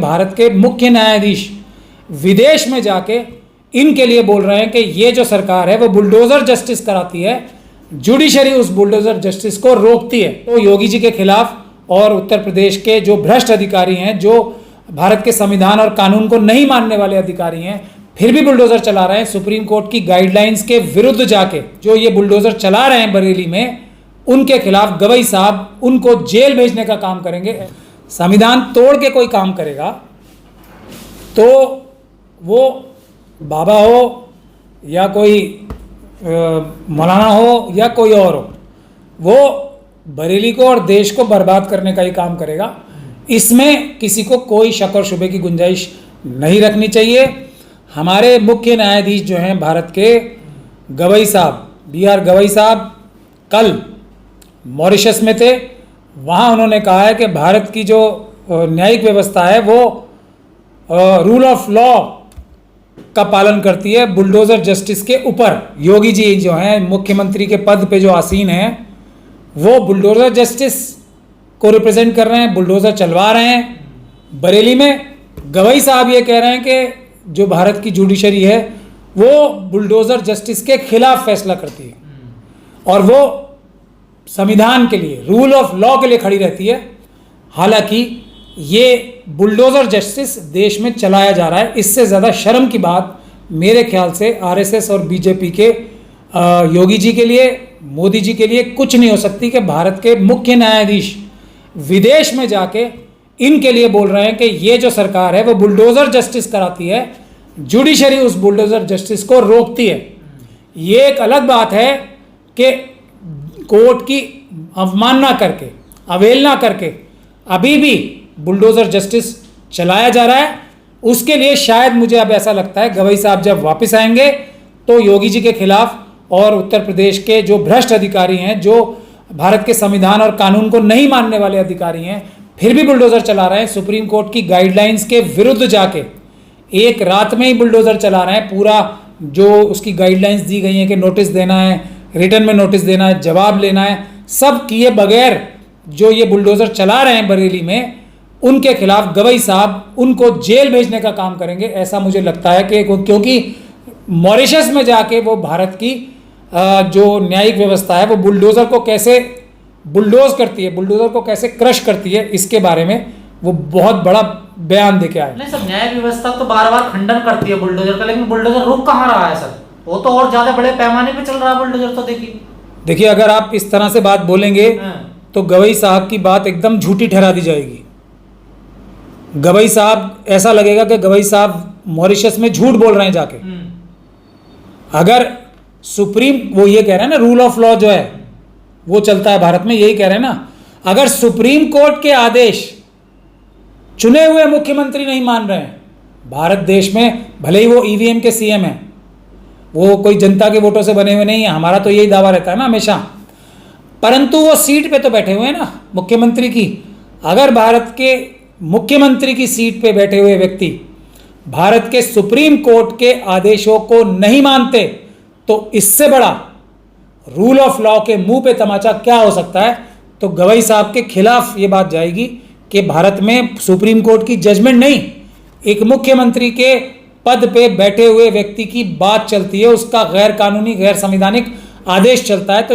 भारत के मुख्य न्यायाधीश विदेश में जाके इनके लिए बोल रहे हैं कि ये जो सरकार है वो बुलडोजर जस्टिस कराती है, जुडिशरी उस बुलडोजर जस्टिस को रोकती है। तो योगी जी के खिलाफ और उत्तर प्रदेश के जो भ्रष्ट अधिकारी हैं, जो भारत के संविधान और कानून को नहीं मानने वाले अधिकारी हैं, फिर भी बुलडोजर चला रहे हैं। सुप्रीम कोर्ट की गाइडलाइंस के विरुद्ध जाके जो ये बुलडोजर चला रहे हैं बरेली में, उनके खिलाफ गवई साहब उनको जेल भेजने का काम करेंगे। संविधान तोड़ के कोई काम करेगा तो वो बाबा हो या कोई मौलाना हो या कोई और हो, वो बरेली को और देश को बर्बाद करने का ही काम करेगा। इसमें किसी को कोई शक और शुबे की गुंजाइश नहीं रखनी चाहिए। हमारे मुख्य न्यायाधीश जो हैं भारत के, गवई साहब, BR गवई साहब, कल मॉरिशस में थे। वहाँ उन्होंने कहा है कि भारत की जो न्यायिक व्यवस्था है वो रूल ऑफ लॉ का पालन करती है, बुलडोजर जस्टिस के ऊपर। योगी जी जो हैं मुख्यमंत्री के पद पे जो आसीन हैं, वो बुलडोजर जस्टिस को रिप्रेजेंट कर रहे हैं, बुलडोजर चलवा रहे हैं। बरेली में गवई साहब ये कह रहे हैं कि जो भारत की जुडिशरी है वो बुलडोजर जस्टिस के खिलाफ फैसला करती है और वो संविधान के लिए, रूल ऑफ लॉ के लिए खड़ी रहती है। हालांकि ये बुलडोजर जस्टिस देश में चलाया जा रहा है। इससे ज़्यादा शर्म की बात मेरे ख्याल से RSS और BJP के योगी जी के लिए, मोदी जी के लिए कुछ नहीं हो सकती कि भारत के मुख्य न्यायाधीश विदेश में जाके इनके लिए बोल रहे हैं कि ये जो सरकार है वो बुलडोजर जस्टिस कराती है, जुडिशरी उस बुलडोजर जस्टिस को रोकती है। ये एक अलग बात है कि कोर्ट की अवमानना करके, अवहेलना करके अभी भी बुलडोजर जस्टिस चलाया जा रहा है। उसके लिए शायद मुझे अब ऐसा लगता है गवई साहब जब वापस आएंगे तो योगी जी के खिलाफ और उत्तर प्रदेश के जो भ्रष्ट अधिकारी हैं, जो भारत के संविधान और कानून को नहीं मानने वाले अधिकारी हैं, फिर भी बुलडोजर चला रहे हैं। सुप्रीम कोर्ट की गाइडलाइंस के विरुद्ध जाके एक रात में ही बुलडोजर चला रहे हैं। पूरा जो उसकी गाइडलाइंस दी गई हैं कि नोटिस देना है, रिटर्न में नोटिस देना है, जवाब लेना है, सब किए बगैर जो ये बुलडोजर चला रहे हैं बरेली में, उनके खिलाफ गवई साहब उनको जेल भेजने का काम करेंगे। ऐसा मुझे लगता है कि क्योंकि मॉरिशस में जाके वो भारत की जो न्यायिक व्यवस्था है वो बुलडोजर को कैसे बुलडोज करती है, बुलडोजर को कैसे क्रश करती है, इसके बारे में वो बहुत बड़ा बयान देके आए। नहीं सर, न्यायिक व्यवस्था तो बार बार खंडन करती है बुलडोजर का, लेकिन बुलडोजर रुक कहाँ रहा है सर? वो तो और ज्यादा बड़े पैमाने पे चल रहा है बुलडोजर। तो देखिए अगर आप इस तरह से बात बोलेंगे तो गवई साहब की बात एकदम झूठी ठहरा दी जाएगी। गवई साहब, ऐसा लगेगा कि गवई साहब मॉरिशस में झूठ बोल रहे हैं जाके। अगर सुप्रीम, वो ये कह रहे हैं ना रूल ऑफ लॉ जो है वो चलता है भारत में, यही कह रहे हैं ना। अगर सुप्रीम कोर्ट के आदेश चुने हुए मुख्यमंत्री नहीं मान रहे हैं भारत देश में, भले ही वो EVM के CM हैं, वो कोई जनता के वोटों से बने हुए नहीं है, हमारा तो यही दावा रहता है ना हमेशा, परंतु वो सीट पे तो बैठे हुए हैं ना मुख्यमंत्री की। अगर भारत के मुख्यमंत्री की सीट पे बैठे हुए व्यक्ति भारत के सुप्रीम कोर्ट के आदेशों को नहीं मानते तो इससे बड़ा रूल ऑफ लॉ के मुंह पे तमाचा क्या हो सकता है। तो गवई साहब के खिलाफ ये बात जाएगी कि भारत में सुप्रीम कोर्ट की जजमेंट नहीं, एक मुख्यमंत्री के पद पे बैठे हुए व्यक्ति की बात चलती है, उसका गैर कानूनी, गैर संवैधानिक आदेश चलता है। तो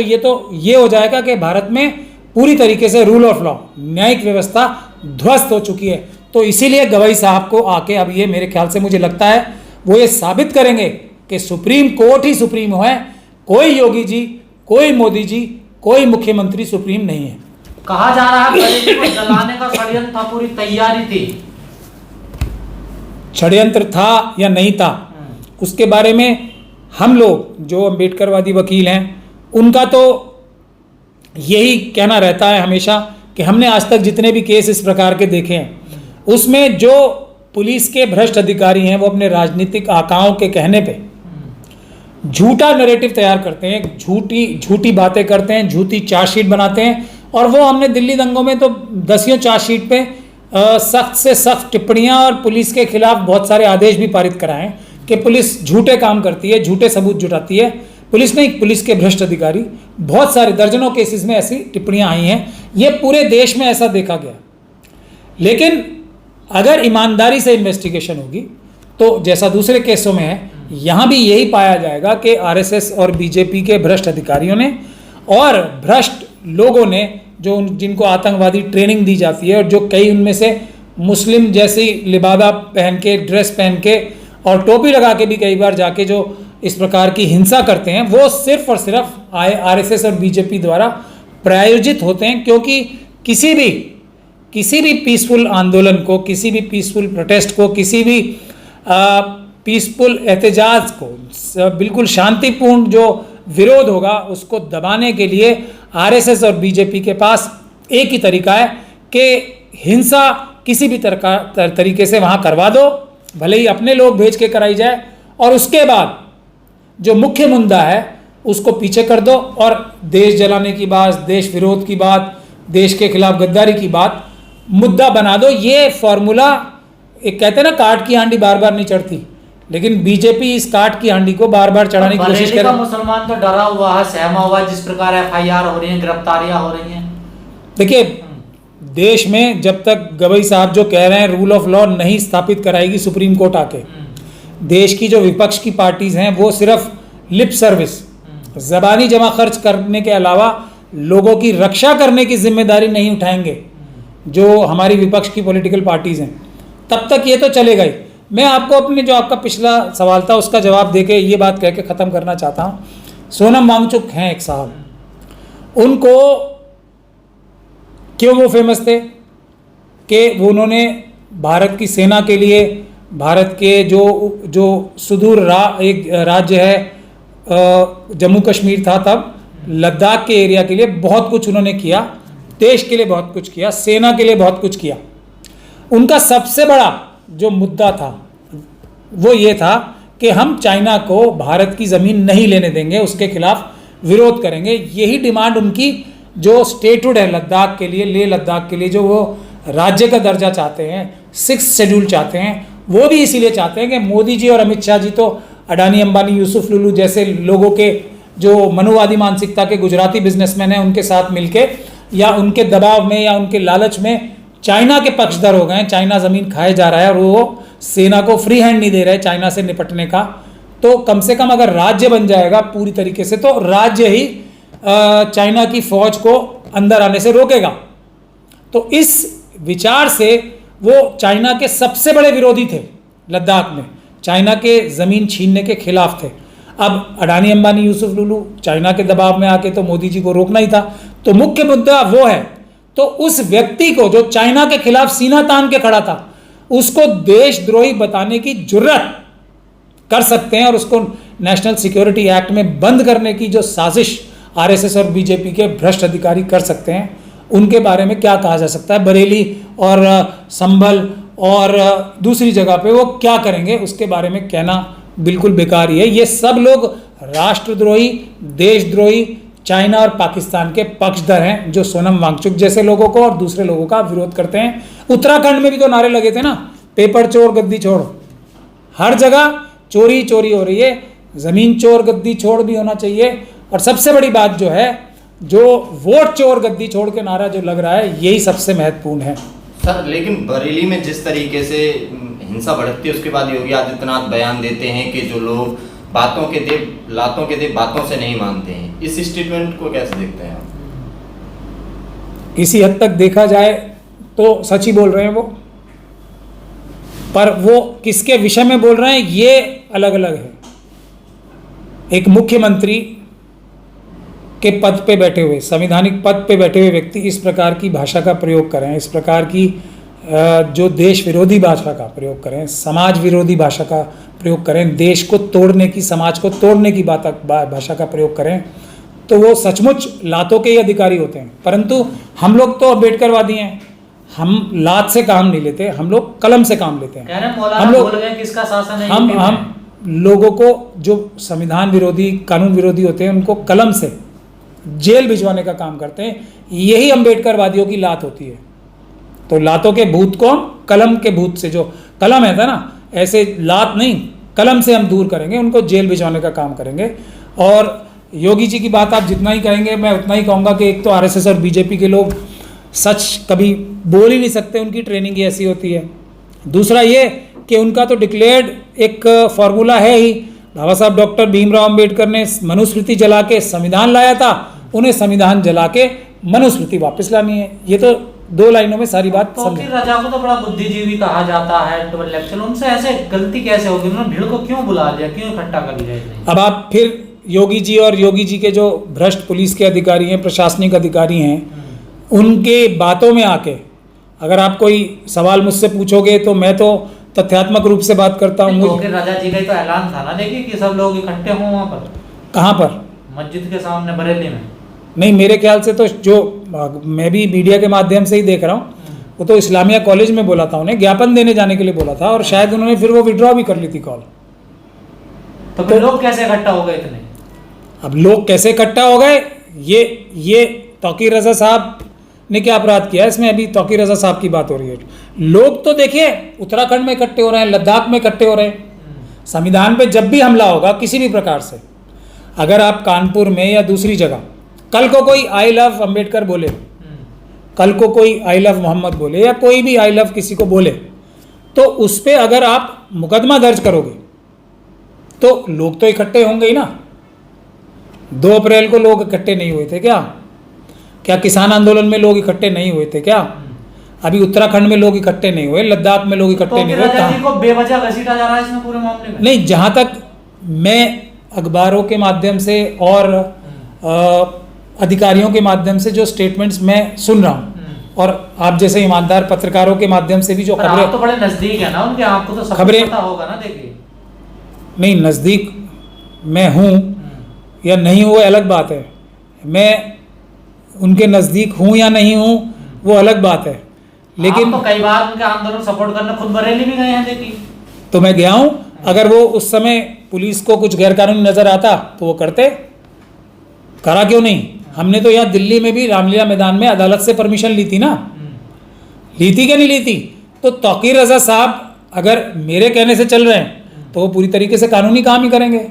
ये हो जाएगा कि भारत में पूरी तरीके से रूल ऑफ लॉ, न्यायिक व्यवस्था ध्वस्त हो चुकी है। तो इसीलिए गवई साहब को आके अब ये, मेरे ख्याल से मुझे लगता है वो ये साबित करेंगे कि सुप्रीम कोर्ट ही सुप्रीम है, कोई योगी जी, कोई मोदी जी, कोई मुख्यमंत्री सुप्रीम नहीं है। कहा जा रहा है बरेली को जलाने का षड्यंत्र था, पूरी तैयारी थी। षड्यंत्र था या नहीं था, उसके बारे में हम लोग जो अम्बेडकरवादी वकील हैं उनका तो यही कहना रहता है हमेशा कि हमने आज तक जितने भी केस इस प्रकार के देखे हैं उसमें जो पुलिस के भ्रष्ट अधिकारी हैं वो अपने राजनीतिक आकाओं के कहने पे झूठा नैरेटिव तैयार करते हैं, झूठी बातें करते हैं, झूठी चार्जशीट बनाते हैं। और वो हमने दिल्ली दंगों में तो दसियों चार्जशीट पे सख्त से सख्त टिप्पणियां और पुलिस के खिलाफ बहुत सारे आदेश भी पारित कराए हैं कि पुलिस झूठे काम करती है, झूठे सबूत जुटाती है। पुलिस नहीं, पुलिस के भ्रष्ट अधिकारी, बहुत सारे दर्जनों केसेस में ऐसी टिप्पणियां आई हैं। ये पूरे देश में ऐसा देखा गया। लेकिन अगर ईमानदारी से इन्वेस्टिगेशन होगी तो जैसा दूसरे केसों में है, यहाँ भी यही पाया जाएगा कि आरएसएस और बीजेपी के भ्रष्ट अधिकारियों ने और भ्रष्ट लोगों ने जो जिनको आतंकवादी ट्रेनिंग दी जाती है और जो कई उनमें से मुस्लिम जैसी लिबादा पहन के, ड्रेस पहन के और टोपी लगा के भी कई बार जाके जो इस प्रकार की हिंसा करते हैं, वो सिर्फ और सिर्फ आरएसएस और बीजेपी द्वारा प्रायोजित होते हैं। क्योंकि किसी भी पीसफुल आंदोलन को, किसी भी पीसफुल प्रोटेस्ट को, किसी भी पीसफुल एहतजाज को, बिल्कुल शांतिपूर्ण जो विरोध होगा उसको दबाने के लिए आरएसएस और बीजेपी के पास एक ही तरीका है कि हिंसा किसी भी तरीके से वहाँ करवा दो, भले ही अपने लोग भेज के कराई जाए, और उसके बाद जो मुख्य मुद्दा है उसको पीछे कर दो और देश जलाने की बात, देश विरोध की बात, देश के खिलाफ गद्दारी की बात मुद्दा बना दो। ये फॉर्मूला, एक कहते हैं ना काट की हांडी बार बार नहीं चढ़ती, लेकिन बीजेपी इस काट की हांडी को बार बार चढ़ाने की कोशिश कर रही है। मुसलमान तो डरा हुआ है, सहमा हुआ है, जिस प्रकार एफआईआर हो रही है, गिरफ्तारियां हो रही हैं। देखिए, देश में जब तक गवई साहब जो कह रहे हैं रूल ऑफ लॉ नहीं स्थापित कराएगी सुप्रीम कोर्ट आके, देश की जो विपक्ष की पार्टीज हैं वो सिर्फ लिप सर्विस, ज़बानी जमा खर्च करने के अलावा लोगों की रक्षा करने की जिम्मेदारी नहीं उठाएंगे जो हमारी विपक्ष की पॉलिटिकल पार्टीज हैं, तब तक ये तो चलेगा ही। मैं आपको अपने जो आपका पिछला सवाल था उसका जवाब देके ये बात कह के ख़त्म करना चाहता हूँ। सोनम वांगचुक हैं एक साहब, उनको क्यों वो फेमस थे कि उन्होंने भारत की सेना के लिए, भारत के जो सुदूर एक राज्य है जम्मू कश्मीर था तब, लद्दाख के एरिया के लिए बहुत कुछ उन्होंने किया, देश के लिए बहुत कुछ किया, सेना के लिए बहुत कुछ किया। उनका सबसे बड़ा जो मुद्दा था वो ये था कि हम चाइना को भारत की ज़मीन नहीं लेने देंगे, उसके खिलाफ विरोध करेंगे। यही डिमांड उनकी जो स्टेटहुड है लद्दाख के लिए, लेह लद्दाख के लिए, जो वो राज्य का दर्जा चाहते हैं, 6th शेड्यूल चाहते हैं, वो भी इसीलिए चाहते हैं कि मोदी जी और अमित शाह जी तो अडानी अंबानी यूसुफ लुलू जैसे लोगों के जो मनुवादी मानसिकता के गुजराती बिजनेसमैन हैं उनके साथ मिलके या उनके दबाव में या उनके लालच में चाइना के पक्षधर हो गए। चाइना ज़मीन खाए जा रहा है और वो सेना को फ्री हैंड नहीं दे रहे चाइना से निपटने का। तो कम से कम अगर राज्य बन जाएगा पूरी तरीके से तो राज्य ही चाइना की फौज को अंदर आने से रोकेगा। तो इस विचार से वो चाइना के सबसे बड़े विरोधी थे लद्दाख में, चाइना के ज़मीन छीनने के खिलाफ थे। अब अडानी अंबानी यूसुफ लुलू चाइना के दबाव में आके तो मोदी जी को रोकना ही था, तो मुख्य मुद्दा वो है। तो उस व्यक्ति को जो चाइना के खिलाफ सीना तान के खड़ा था उसको देशद्रोही बताने की जुर्रत कर सकते हैं और उसको नेशनल सिक्योरिटी एक्ट में बंद करने की जो साजिश आरएसएस और बीजेपी के भ्रष्ट अधिकारी कर सकते हैं, उनके बारे में क्या कहा जा सकता है। बरेली और संभल और दूसरी जगह पे वो क्या करेंगे उसके बारे में कहना बिल्कुल बेकार ही है। ये सब लोग राष्ट्रद्रोही, देशद्रोही, चाइना और पाकिस्तान के पक्षधर हैं जो सोनम वांगचुक जैसे लोगों को और दूसरे लोगों का विरोध करते हैं। उत्तराखंड में भी तो नारे लगे थे ना, पेपर चोर गद्दी छोड़, हर जगह चोरी चोरी हो रही है, ज़मीन चोर गद्दी छोड़ भी होना चाहिए। और सबसे बड़ी बात जो है, जो वोट चोर गद्दी छोड़ के नारा जो लग रहा है, यही सबसे महत्वपूर्ण है। सर, लेकिन बरेली में जिस तरीके से हिंसा भड़कती है उसके बाद योगी आदित्यनाथ बयान देते हैं कि जो लोग बातों के देव लातों के देव बातों से नहीं मानते हैं, इस स्टेटमेंट को कैसे देखते हैं आप? किसी हद तक देखा जाए तो सच ही बोल रहे हैं वो, पर वो किसके विषय में बोल रहे हैं ये अलग अलग है। एक मुख्यमंत्री के पद पे बैठे हुए, संवैधानिक पद पे बैठे हुए व्यक्ति इस प्रकार की भाषा का प्रयोग करें, इस प्रकार की जो देश विरोधी भाषा का प्रयोग करें, समाज विरोधी भाषा का प्रयोग करें, देश को तोड़ने की, समाज को तोड़ने की भाषा का प्रयोग करें, तो वो सचमुच लातों के ही अधिकारी होते हैं। परंतु हम लोग तो अम्बेडकरवादी हैं, हम लात से काम नहीं लेते, हम लोग कलम से काम लेते हैं। हम लोग किसका शासन है? हम लोगों को जो संविधान विरोधी, कानून विरोधी होते हैं उनको कलम से जेल भिजवाने का काम करते हैं। यही अम्बेडकरवादियों की लात होती है। तो लातों के भूत को हम कलम के भूत से, जो कलम है ना, ऐसे लात नहीं, कलम से हम दूर करेंगे, उनको जेल भिजवाने का काम करेंगे। और योगी जी की बात आप जितना ही कहेंगे मैं उतना ही कहूँगा कि एक तो आरएसएस और बीजेपी के लोग सच कभी बोल ही नहीं सकते, उनकी ट्रेनिंग ही ऐसी होती है। दूसरा ये कि उनका तो डिक्लेयर्ड एक फॉर्मूला है ही, बाबा साहब डॉक्टर भीमराव अंबेडकर ने मनुस्मृति जला के संविधान लाया था, उन्हें संविधान जला के मनुस्मृति वापस लानी है। ये तो 2 लाइनों में सारी बात तौकीर रजा को तो बड़ा बुद्धिजीवी कहा जाता है, इंटेलेक्चुअल, उनसे ऐसे गलती कैसे होगी? उन्होंने भीड़ को क्यों बुला लिया, क्यों इकट्ठा कर लिया इतने? अब आप फिर योगी जी और योगी जी के जो भ्रष्ट पुलिस के अधिकारी हैं, प्रशासनिक अधिकारी हैं, उनके बातों में आके अगर आप कोई सवाल मुझसे पूछोगे तो मैं तो तथ्यात्मक रूप से बात करता हूँ। तौकीर रजा जी का ही तो ऐलान था ना, देखिए कि सब लोग इकट्ठे हों वहाँ पर। कहाँ पर? मस्जिद के सामने बरेली में। नहीं, मेरे ख्याल से तो जो मैं भी मीडिया के माध्यम से ही देख रहा हूँ, वो तो इस्लामिया कॉलेज में बोला था, उन्हें ज्ञापन देने जाने के लिए बोला था, और शायद उन्होंने फिर वो विड्रॉ भी कर ली थी कॉल। तो फिर लोग कैसे इकट्ठा हो गए इतने? अब लोग कैसे इकट्ठा हो गए, ये तौकीर रजा साहब ने क्या अपराध किया इसमें? अभी तौकीर रजा साहब की बात हो रही है। लोग तो देखिए उत्तराखंड में इकट्ठे हो रहे हैं, लद्दाख में इकट्ठे हो रहे हैं। संविधान पे जब भी हमला होगा किसी भी प्रकार से, अगर आप कानपुर में या दूसरी जगह कल को कोई आई लव अंबेडकर बोले, कल को कोई आई लव मोहम्मद बोले, या कोई भी आई लव किसी को बोले, तो उस पर अगर आप मुकदमा दर्ज करोगे तो लोग तो इकट्ठे होंगे ही ना। 2 अप्रैल को लोग इकट्ठे नहीं हुए थे क्या? क्या किसान आंदोलन में लोग इकट्ठे नहीं हुए थे क्या? अभी उत्तराखंड में लोग इकट्ठे नहीं हुए, लद्दाख में लोग इकट्ठे नहीं हुए। तो को बेवजह घसीटा जा रहा है इसमें पूरे मामले में? नहीं, जहां तक मैं अखबारों के माध्यम से और अधिकारियों के माध्यम से जो स्टेटमेंट्स मैं सुन रहा हूँ, और आप जैसे ईमानदार पत्रकारों के माध्यम से भी जो खबरें, आप तो बड़े नजदीक है ना उनके, आपको तो सब खबरें पता होगा ना। देखिए, नहीं, नज़दीक मैं हूँ या नहीं हूँ वो अलग बात है, मैं उनके नज़दीक हूँ या नहीं हूँ वो अलग बात है, लेकिन आप तो कई बार उनके आंदोलन सपोर्ट करने खुद बरेली भी गए हैं। देखिए, तो मैं गया हूँ। अगर वो उस समय पुलिस को कुछ गैरकानूनी नज़र आता तो वो करते, करा क्यों नहीं? हमने तो यहाँ दिल्ली में भी रामलीला मैदान में अदालत से परमिशन ली थी ना, ली थी क्या नहीं ली थी? तो तौकीर रजा साहब अगर मेरे कहने से चल रहे हैं तो वो पूरी तरीके से कानूनी काम ही करेंगे।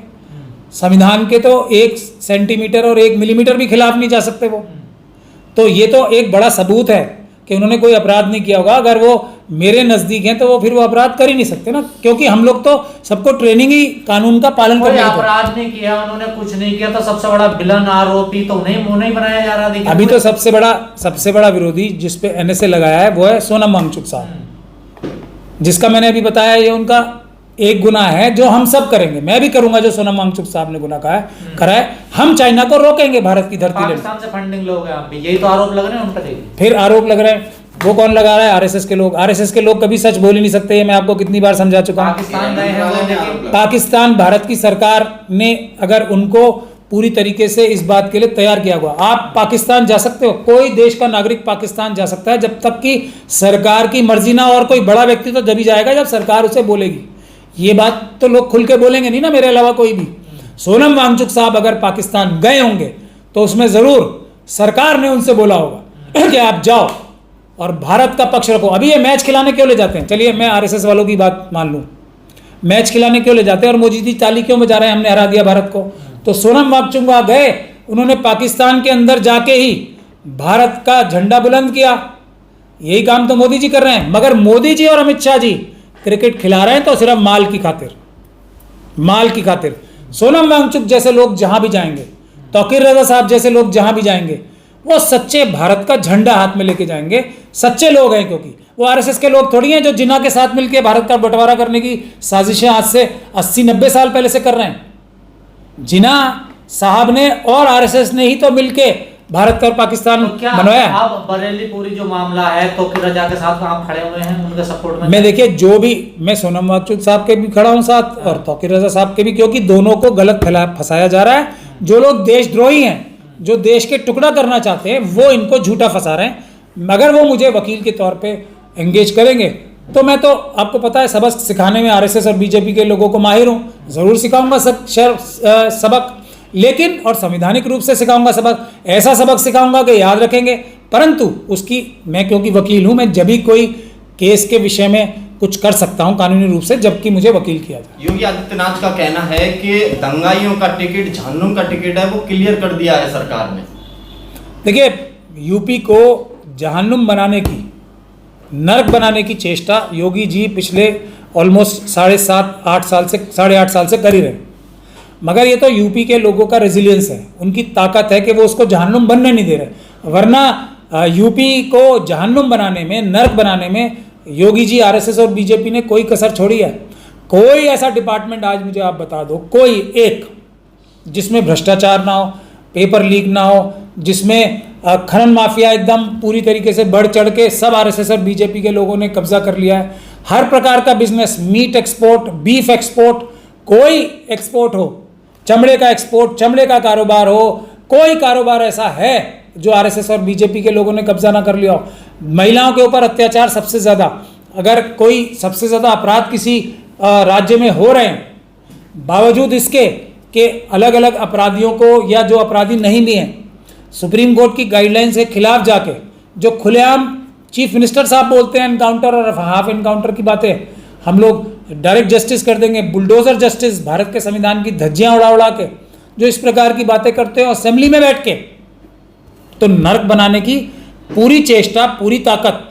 संविधान के तो 1 सेंटीमीटर और 1 मिलीमीटर भी खिलाफ नहीं जा सकते वो। तो ये तो एक बड़ा सबूत है कि उन्होंने कोई अपराध नहीं किया होगा। अगर वो मेरे नज़दीक हैं तो वो फिर वो अपराध कर ही नहीं सकते ना, क्योंकि हम लोग तो सबको ट्रेनिंग ही कानून का पालन करने कोई अपराध नहीं किया, उन्होंने कुछ नहीं किया, तो सबसे बड़ा विलन आरोपी तो उन्हें बनाया जा रहा है। अभी तो सबसे बड़ा विरोधी जिसपे NSA लगाया है वो है सोनम वांगचुक साहब, जिसका मैंने अभी बताया ये उनका एक गुनाह है जो हम सब करेंगे। मैं भी करूंगा जो सोनम वांगचुक साहब ने गुनाह करा है। हम चाइना को रोकेंगे भारत की धरती पर। पाकिस्तान से फंडिंग लोग हैं, आप भी यही तो आरोप लग रहे हैं उन पर। फिर आरोप लग रहे हैं, वो कौन लगा रहा है? RSS के लोग। RSS के लोग कभी सच बोल ही नहीं सकते, ये मैं आपको कितनी बार समझा चुका हूँ। पाकिस्तान गए हैं वो, देखिए पाकिस्तान, भारत की सरकार ने अगर उनको पूरी तरीके से इस बात के लिए तैयार किया हुआ, आप पाकिस्तान जा सकते हो, कोई देश का नागरिक पाकिस्तान जा सकता है जब तक कि सरकार की मर्जी ना। और कोई बड़ा व्यक्ति तो जब ही जाएगा जब सरकार उसे बोलेगी। ये बात तो लोग खुल के बोलेंगे नहीं ना, मेरे अलावा कोई भी। सोनम वांगचुक साहब अगर पाकिस्तान गए होंगे तो उसमें ज़रूर सरकार ने उनसे बोला होगा कि आप जाओ और भारत का पक्ष रखो। अभी ये मैच खिलाने क्यों ले जाते हैं? चलिए मैं RSS वालों की बात मान लूँ, मैच खिलाने क्यों ले जाते हैं और मोदी जी ताली क्यों बजा रहे हैं, हमने हरा दिया भारत को? तो सोनम वांगचुक वहाँ गए, उन्होंने पाकिस्तान के अंदर जाके ही भारत का झंडा बुलंद किया। यही काम तो मोदी जी कर रहे हैं। मगर मोदी जी और अमित शाह जी क्रिकेट खिला रहे हैं तो सिर्फ माल की खातिर, माल की खातिर। सोनम वांगचुक जैसे लोग जहां भी जाएंगे, तौकीर रजा साहब जैसे लोग जहां भी जाएंगे, वो सच्चे भारत का झंडा हाथ में लेके जाएंगे। सच्चे लोग हैं, क्योंकि वो RSS के लोग थोड़ी हैं जो जिन्ना के साथ मिलकर भारत का बंटवारा करने की साजिशें आज से 80-90 साल पहले से कर रहे हैं। जिन्ना साहब ने और RSS ने ही तो मिलके भारत और पाकिस्तान बनवाया। अब बरेली पूरी जो मामला है तौकीर रजा के साथ आप खड़े हुए हैं उनके सपोर्ट में? मैं देखिए, जो भी मैं सोनम वांगचुक साहब के भी खड़ा हूँ साथ और तौकीर रजा साहब के भी, क्योंकि दोनों को गलत फंसाया जा रहा है। जो लोग देशद्रोही हैं, जो देश के टुकड़ा करना चाहते हैं, वो इनको झूठा फंसा रहे हैं। मगर वो मुझे वकील के तौर पे एंगेज करेंगे तो मैं तो, आपको पता है, सबक सिखाने में RSS और BJP के लोगों को माहिर हूँ। ज़रूर सिखाऊंगा सबक, लेकिन और संवैधानिक रूप से सिखाऊंगा सबक। ऐसा सबक सिखाऊंगा कि याद रखेंगे। परंतु उसकी मैं, क्योंकि वकील हूँ, मैं जब भी कोई केस के विषय में कुछ कर सकता हूँ कानूनी रूप से, जबकि मुझे वकील किया जाए। योगी आदित्यनाथ का कहना है कि दंगाइयों का टिकट, जहन्नुम का टिकट है, वो क्लियर कर दिया है सरकार ने। देखिए, यूपी को जहन्नुम बनाने की नर्क बनाने की चेष्टा योगी जी पिछले ऑलमोस्ट 8.5 साल से कर ही रहे। मगर ये तो यूपी के लोगों का रेजिलियंस है, उनकी ताकत है कि वो उसको जहन्नुम बनने नहीं दे रहे। वरना यूपी को जहन्नुम बनाने में, नर्क बनाने में योगी जी, आरएसएस और बीजेपी ने कोई कसर छोड़ी है। कोई ऐसा डिपार्टमेंट आज मुझे आप बता दो, कोई एक, जिसमें भ्रष्टाचार ना हो, पेपर लीक ना हो, जिसमें खनन माफिया एकदम पूरी तरीके से बढ़ चढ़ के सब आरएसएस और बीजेपी के लोगों ने कब्जा कर लिया है। हर प्रकार का business, meet export, beef export, कोई एक्सपोर्ट हो, चमड़े का एक्सपोर्ट, चमड़े का कारोबार हो, कोई कारोबार ऐसा है जो आरएसएस और बीजेपी के लोगों ने कब्जा ना कर लिया हो। महिलाओं के ऊपर अत्याचार सबसे ज़्यादा, अगर कोई सबसे ज़्यादा अपराध किसी राज्य में हो रहे हैं, बावजूद इसके कि अलग अलग अपराधियों को, या जो अपराधी नहीं भी हैं, सुप्रीम कोर्ट की गाइडलाइंस के खिलाफ जाके जो खुलेआम चीफ मिनिस्टर साहब बोलते हैं एनकाउंटर और हाफ एनकाउंटर की बातें, हम लोग डायरेक्ट जस्टिस कर देंगे, बुलडोजर जस्टिस, भारत के संविधान की धज्जियां उड़ा उड़ा के जो इस प्रकार की बातें करते हैं असेंबली में बैठ के, तो नर्क बनाने की पूरी चेष्टा, पूरी ताकत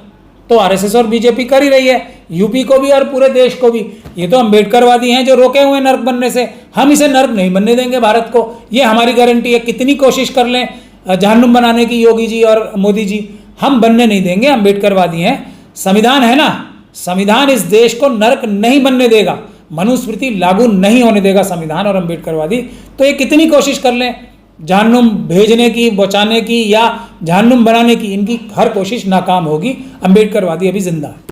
तो आरएसएस और बीजेपी कर ही रही है, यूपी को भी और पूरे देश को भी। ये तो अम्बेडकरवादी हैं जो रोके हुए नर्क बनने से। हम इसे नर्क नहीं बनने देंगे भारत को, ये हमारी गारंटी है। कितनी कोशिश कर लें जहन्नुम बनाने की योगी जी और मोदी जी, हम बनने नहीं देंगे। अम्बेडकरवादी हैं, संविधान है ना, संविधान इस देश को नर्क नहीं बनने देगा, मनुस्मृति लागू नहीं होने देगा संविधान और अम्बेडकरवादी। तो ये कितनी कोशिश कर लें जहन्नुम भेजने की, बचाने की या जहन्नुम बनाने की, इनकी हर कोशिश नाकाम होगी। अम्बेडकरवादी अभी जिंदा है।